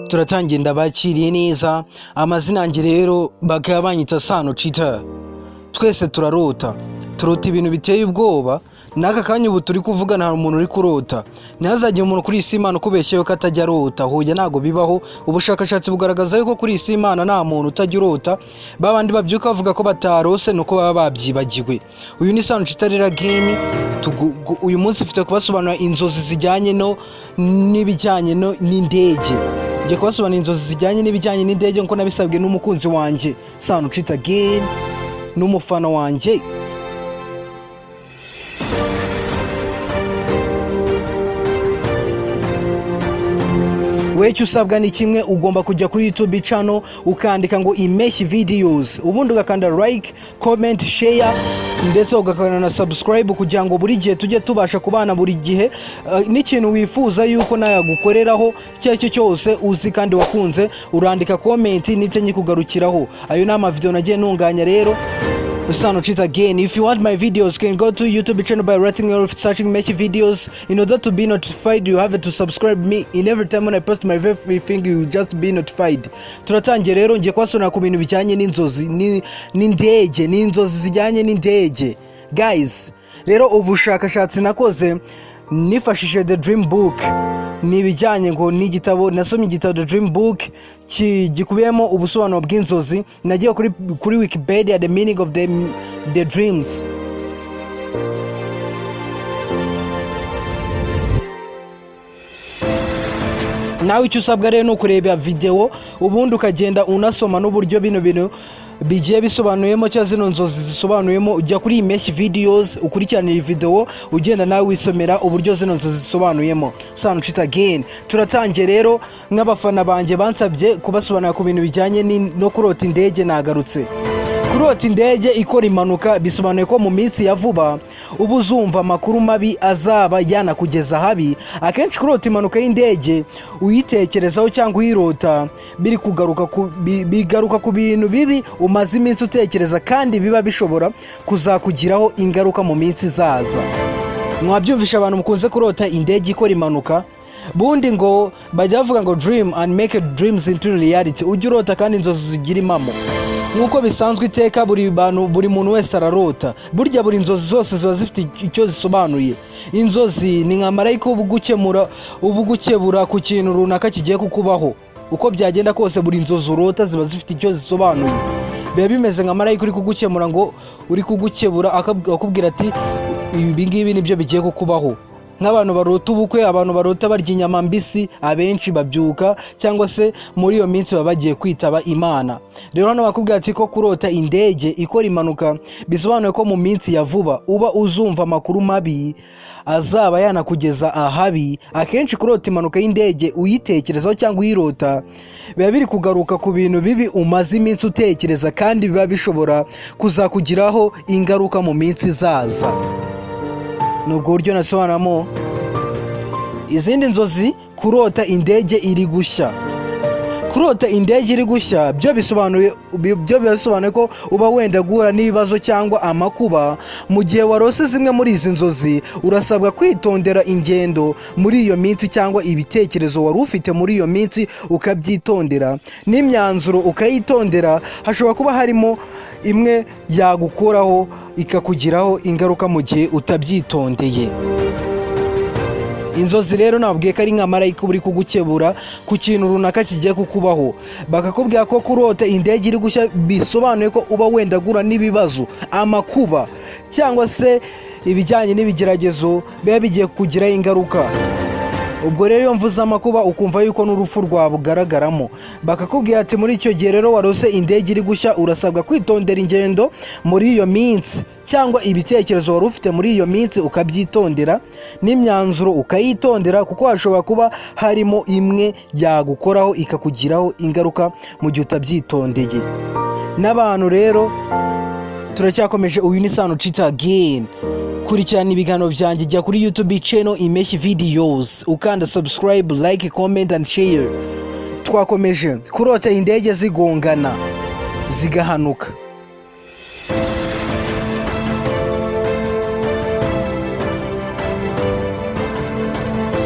turatangiye ndabakiriye neza. Amazina yanjye rero bakaba banyita Sano Cheetah. Twese turarota ibintu biteye ubwoba. Naka kanya ubu turi kuvugana hari umuntu uri kurota. Ntihazagire umuntu kuri isi Imana ukubeshyeho ko atajya arota. Hoya ntago bibaho. Ubushakashatsi bugaragaza yuko kuri isi Imana nta muntu utajya urota. Babandi babyuka bavuga ko batarose nuko baba babyibagiwe. Uyu ni Sano Cheetah rero again. Uyu munsi mfite kubasobanurira inzozi zijyanye n'ibijyanye n'indege. Ngiye kubasobanurira inzozi zijyanye n'ibijyanye n'indege nko nabisabwe n'umukunzi wanjye Sano Cheetah again n'umufana wanjye. Wecyo usabwa ni kimwe, ugomba kujya kuri YouTube channel ukandika ngo IMPESHYI videos, ubundi ugakanda like, comment, share ndetse ugakanda na subscribe kugira ngo buri gihe tujye tubasha kubana buri gihe. N'ikintu wifuza yuko nayagukoreraho cyacyo cyose uzi kandi wakunze urandika comment nitse nyikugarukiraho. Ayo ni ama video nagiye ntunganya rero. Sano Cheetah again. If you want my videos, you can go to YouTube channel by writing or searching IMPESHYI videos. In order to be notified, you have to subscribe me. In every time when I post my very thing, you just be notified. Turatangiye rero ngiye kwasona ku bintu bijyanye n'inzozi n'indege, n'inzozi zijyanye n'indege. Guys, rero ubushakashatsi nakoze nifashishije The Dream Book. Ni bijyanye ngo ni igitabo nasomye, igitabo The Dream Book gikubiyemo ubusobanuro bw'inzozi. Nagiye kuri Wikipedia the meaning of the dreams. Nawe icyo usabwa rero ni ukureba video ubundi ukagenda unasoma n'uburyo bino bintu bigiye bisobanuyemo cyangwa zino nzozi zisobanuyemo. Ujya kuri IMPESHYI videos ukurikirana iyi video ugenda nawe wisomera uburyo zino nzozi zisobanuyemo. Sano Cheetah again. Turatangiye rero, nk'abafana banjye bansabye kubasobanurira ku bintu bijyanye no kurota indege. Nagarutse kurota indege ikora impanuka bisobanuye ko mu minsi ya vuba ubu uzumva amakuru mabi azaba yanakugeza habi. Akenshi kurota impanuka y'indege uyitekerezaho cyangwa uyirota bigaruka ku bintu bibi umaze iminsi utekereza kandi biba bishobora kuzakugiraho ingaruka mu minsi izaza. Mwabyumvisha abantu mukunze kurota indege ikora impanuka? Bundi ngo bajya bavuga ngo dream and make dreams into reality. Ujya urota kandi inzozi zigira impamo. Nkuko bisanzwe iteka buri muntu wese ararota. Burya buri inzozi zose ziba zifite icyo zisobanuye. Inzozi ni nka marayika ubugukebura ku kintu runaka kigiye kukubaho. Uko byagenda kose buri inzozi urota ziba zifite icyo zisobanuye. Biba bimeze nka marayika uri kugukemura ngo uri kugukebura akubwira ati ibi ngibi nibyo bigiye kukubaho. Nk'abantu barota ubukwe, abantu barota barya inyama mbisi, abenshi babyuka cyangwa se muri iyo minsi baba bagiye kwitaba Imana. Rero hano bakubwira ati ko kurota indege ikora impanuka bisobanuye ko mu minsi ya vuba uba uzumva amakuru mabi azaba yanakugeza ahabi. Akenshi kurota impanuka y'indege uyitekerezaho cyangwa uyirota biba biri kugaruka ku bintu bibi umaze iminsi utekereza kandi biba bishobora kuzakugiraho ingaruka mu minsi izaza. Nubwo buryo nasobanuramo izindi nzozi. Kurota indege iri gushya. Kurota indege iri gushya byo bisobanuye ko uba wenda guhura n'ibibazo cyangwa amakuba. Mu gihe warose zimwe muri izi nzozi urasabwa kwitondera ingendo muri iyo minsi cyangwa ibitekerezo wari ufite muri iyo minsi ukabyitondera, n'imyanzuro ukayitondera. Hashobora kuba harimo imwe yagukoraho ikakugiraho ingaruka mu gihe utabyitondeye. Inzozi rero nabwiye ko ari nka marayika uri kugukebura ku kintu runaka kigiye kukubaho. Bakakubwira ko kurota indege iri gushya bisobanuye ko uba wenda gura n'ibibazo, amakuba cyangwa se ibijyanye n'ibigeragezo biba bigiye kugiraho ingaruka. Ubwo rero iyo mvuze amakuba ukumva yuko n'urupfu rwabugaragaramo. Bakakubwira ati muri icyo gihe rero warose indege iri gushya urasabwa kwitondera ingendo muri iyo minsi cyangwa ibitekerezo wari ufite muri iyo minsi ukabyitondera, n'imyanzuro ukayitondera kuko hashobora kuba harimo imwe yagukoraho ikakugiraho ingaruka mu gihe utabyitondeye. N'abantu rero turacyakomeje. Uyu ni Sano Cheetah again. Kurikirana ibiganiro byanjye jya kuri YouTube channel IMPESHYI videos ukanda subscribe, like, comment and share. Twakomeje. Kurota indege zigongana zigahanuka.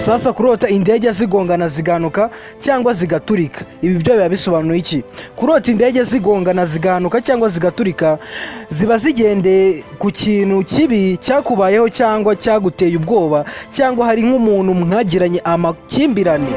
Sasa kurota indege zigongana ziganuka cyangwa zigaturika, ibi byo biba bisobanuye iki? Kurota indege zigongana ziganuka cyangwa zigaturika ziba zigende ku kintu kibi cyakubayeho cyangwa cyaguteye ubwoba, cyangwa hari nk'umuntu mwagiranye amakimbirane.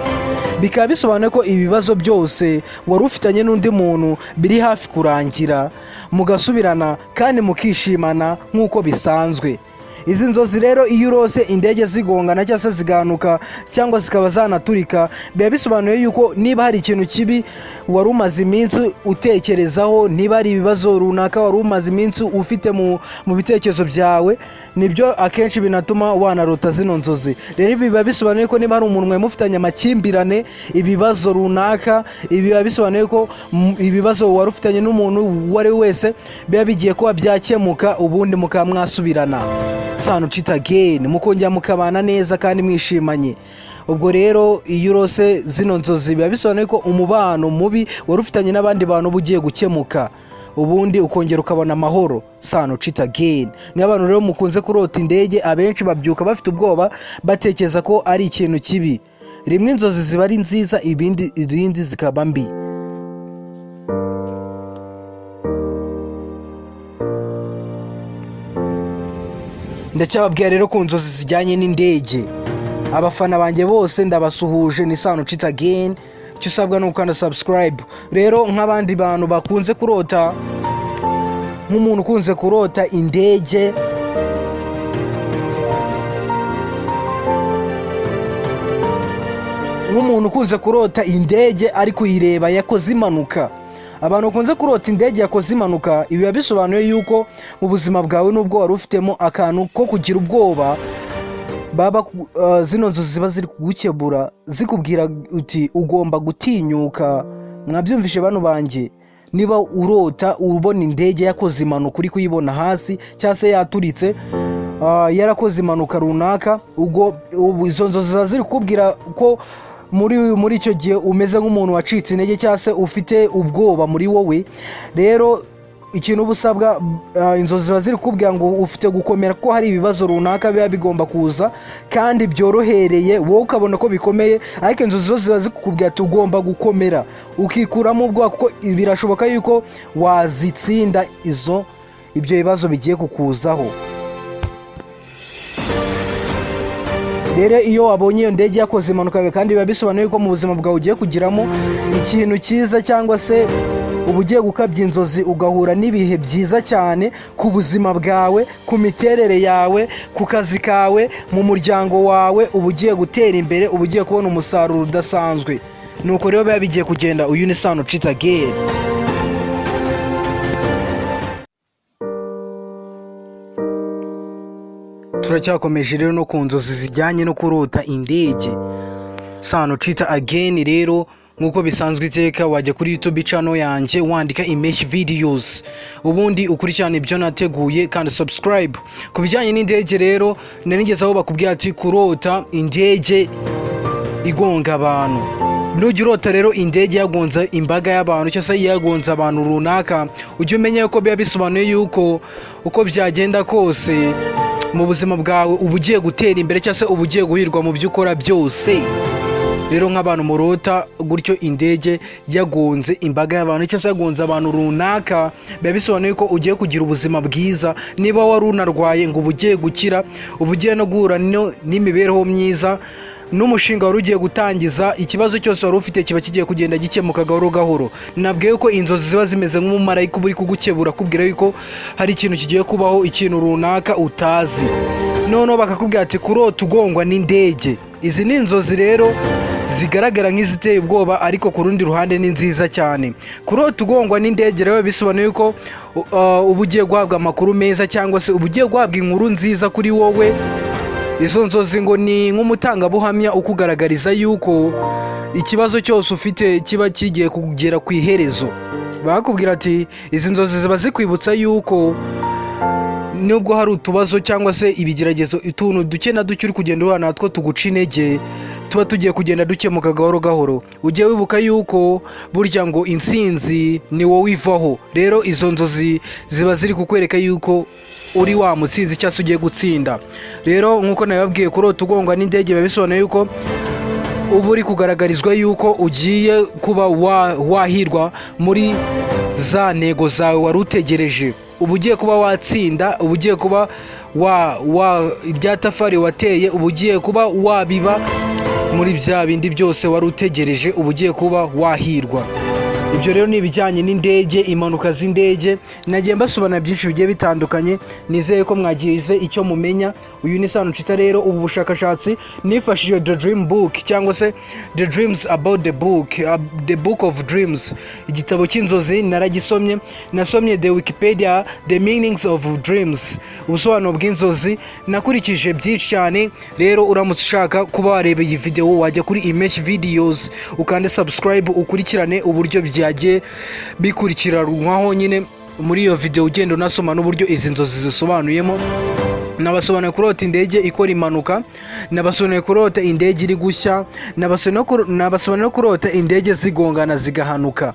Bikaba bisobanuye ko ibibazo byose wari ufitanye n'undi muntu biri hafi kurangira, mugasubirana kandi mukishimana nk'uko bisanzwe. Izi nzozi rero iyo urose indege zigongana cyangwa se ziganuka cyangwa zikaba zanaturika, biba bisobanuye yuko niba hari ikintu kibi wari umaze iminsi utekerezaho, niba hari ibibazo runaka wari umaze iminsi ufite mu bitekerezo byawe, nibyo akenshi binatuma wanarota zino nzozi. Rero biba bisobanuye ko niba hari umuntu mwe mufitanye amakimbirane, ibibazo runaka, biba bisobanuye ko ibibazo wari ufitanye n'umuntu uwo ari we wese biba bigiye kuba byakemuka, ubundi mukaba mwasubirana. Sano cita again, mukongera mukabana neza kandi mwishimanye. Ubwo rero iyo urose zino nzozi biba bisobanuye ko umubano mubi wari ufitanye n'abandi bantu bugiye gukemuka, ubundi ukongera ukabona amahoro. Sano cita again. Nk'abantu rero mukunze kurota indege, abenshi babyuka bafite ubwoba batekereza ko ari ikintu kibi. Rimwe inzozi ziba ari nziza, izindi zikaba mbi. Ndacyababwira rero ku nzozi zijyanye n'indege. Abafana banjye bose ndabasuhuje, ni Sano cita again. Icyo usabwa ni ukanda subscribe. Rero nk'abandi bantu bakunze kurota, nk'umuntu ukunze kurota indege, ari kuyireba yakoze impanuka. Abantu bakunze kurota indege yakoze impanuka, ibi biba bisobanuye yuko mu buzima bwawe n'ubwo wari ufitemo akantu ko kugira ubwoba, zino nzozi ziba ziri kugukebura zikubwira uti ugomba gutinyuka. Mwabyumvishe bano banjye? Niba urota ubona indege yakoze impanuka uri kuyibona hasi cyangwa se yaturitse, yarakoze impanuka runaka, ubwo izo nzozi ziba ziri kukubwira ko muri icyo gihe umeze nk'umuntu wacitse intege cyangwa se ufite ubwoba muri wowe. Rero ikintu uba usabwa, inzozi ziba ziri kukubwira ngo ufite gukomera, ko hari ibibazo runaka biba bigomba kuza kandi byorohereye, wowe ukabona ko bikomeye, ariko inzozi zo ziba zikubwira ati ugomba gukomera ukikuramo ubwoba, kuko birashoboka yuko wazitsinda ibyo bibazo bigiye kukuzaho. Rero iyo wabonye iyo ndege yakoze impanuka kandi biba bisobanuye ko mu buzima bwawe ugiye kugiramo ikintu cyiza, cyangwa se uba ugiye gukabya inzozi ugahura n'ibihe byiza cyane ku buzima bwawe, ku miterere yawe, ku kazi kawe, mu muryango wawe, uba ugiye gutera imbere, uba ugiye kubona umusaruro udasanzwe. Nuko rero biba bigiye kugenda. Uyu ni Sano cita again. Turacyakomeje rero no ku nzozi zijyanye no kurota indege. Sano cita again rero, nk'uko bisanzwe iteka wajya kuri YouTube channel yanjye wandika IMPESHYI videos, ubundi ukurikirana ibyo nateguye kandi subscribe. Ku bijyanye n'indege rero, nigeze aho bakubwira ati kurota indege igonga abantu. Nujya urota rero indege yagonza imbaga y'abantu cyangwa se yagonza abantu runaka, ujye umenya ko biba bisobanuye yuko uko byagenda kose mu buzima bwawe uba ugiye gutera imbere, cyangwa se uba ugiye guhirwa mu byo ukora byose. Rero nk'abantu murota gutyo indege yagonze imbaga y'abantu cyangwa se yagonze abantu runaka, biba bisobanuye ko ugiye kugira ubuzima bwiza. Niba wari unarwaye ngo uba ugiye gukira, uba ugiye no guhura n'imibereho myiza, n'umushinga wari ugiye gutangiza, ikibazo cyose wari ufite kiba kigiye kugenda gikemuka gahoro gahoro. Nabwiye ko inzozi ziba zimeze nk'umumarayika uri kugukebura, akubwira yuko hari ikintu kigiye kubaho, ikintu runaka utazi. Noneho bakakubwira ati kurota ugongwa n'indege. Izi ni inzozi rero zigaragara nk'iziteye ubwoba, ariko ku rundi ruhande ni nziza cyane. Kurota ugongwa n'indege rero bisobanuye ko uba ugiye guhabwa amakuru meza, cyangwa se uba ugiye guhabwa inkuru nziza kuri wowe. Izo nzozi ngo ni nk'umutangabuhamya ukugaragariza yuko ikibazo cyose ufite kiba kigiye kugera ku iherezo. Bakubwira ati izi nzozi ziba zikwibutsa yuko nubwo hari utubazo cyangwa se ibigeragezo, utuntu duke na duke uri kugenda uhura natwo tuguca intege, tuba tugiye kugenda dukemuka gahoro gahoro. Ujye wibuka yuko burya ngo intsinzi ni wowe ivaho. Rero izo nzozi ziba ziri kukwereka yuko uri wa mutsinzi cyangwa se ugiye gutsinda. Rero nk'uko nabibabwiye, kurota ugongwa n'indege biba bisobanuye yuko uba uri kugaragarizwa yuko ugiye kuba wahirwa muri za ntego zawe wari utegereje. Uba ugiye kuba watsinda, uba ugiye kuba irya tafari wateye, uba ugiye kuba wabiba muri bya bindi byose wari utegereje, uba ugiye kuba wahirwa. Ibyo rero ni ibijyanye n'indege, impanuka z'indege. Nagiye mbasobanura byinshi bigiye bitandukanye, nizeye ko mwagize icyo mumenya. Uyu ni Sano Chita. Rero ubu bushakashatsi nifashishije The Dream Book cyangwa se The Dreams About the Book, The Book of Dreams, igitabo cy'inzozi. Naragisomye, nasomye The Wikipedia, The Meanings of Dreams, ubusobanuro bw'inzozi. Nakurikije byinshi cyane. Rero uramutse ushaka kuba wareba iyi video, wajya kuri IMPESHYI videos ukande subscribe, ukurikirane uburyo byagiye bikurikiranwaho nyine muri iyo video, ugenda unasoma n'uburyo izi nzozi zisobanuyemo. Nabasobanuye kurota indege ikora impanuka, nabasobanuye kurota indege iri gushya, nabasobanuye kurota indege zigongana zigahanuka.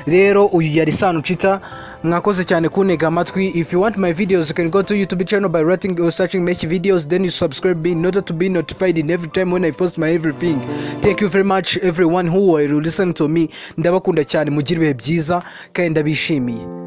Rero uyu yari Sano Chita, mwakoze cyane kuntega amatwi. If you want my videos, you can go to YouTube channel by writing or searching IMPESHYI videos, then you subscribe in order to be notified in every time when I post my everything. Thank you very much everyone who will listen to me. Ndabakunda cyane, mugire ibihe byiza kandi ndabishimiye.